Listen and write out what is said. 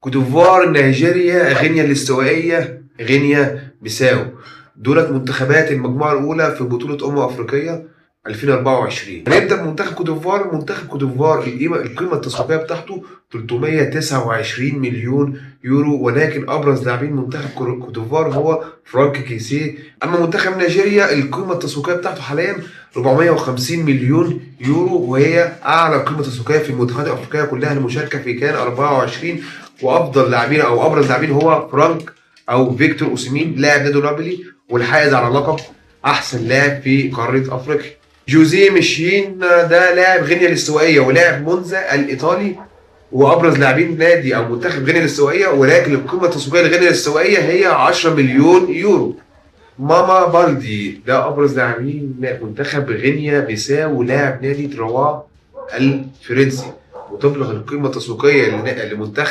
كوتيفوار، نيجيريا، غينيا الاستوائية، غينيا بيساو. دولت منتخبات المجموعة الأولى في بطولة أفريقية 2024. هنبدأ بمنتخب كوتيفوار. منتخب كوتيفوار القيمة التسويقية بتاعته 329 مليون يورو، ولكن أبرز لاعبين منتخب كوتيفوار هو فرانك كيسيه. أما منتخب نيجيريا القيمة التسويقية بتاعته حاليا 450 مليون يورو، وهي أعلى قيمة تسويقية في المنتخبات الأفريقية كلها المشاركة في كان 24. وافضل لاعبين او ابرز لاعبين هو فرانك او فيكتور اوسيمين لاعب نادي نابولي، والحائز على لقب احسن لاعب في قاره افريقيا. جوزيه ميشين ده لاعب غينيا الاستوائيه ولاعب مونزا الايطالي، وابرز لاعبين نادي او منتخب غينيا الاستوائيه، ولكن القيمه التسويقيه لغينيا الاستوائيه هي 10 مليون يورو. ماما بالدي ده ابرز لاعبين منتخب غينيا بيساو ولاعب نادي تروا الفرنسي، وتبلغ القيمه التسويقيه لمنتخب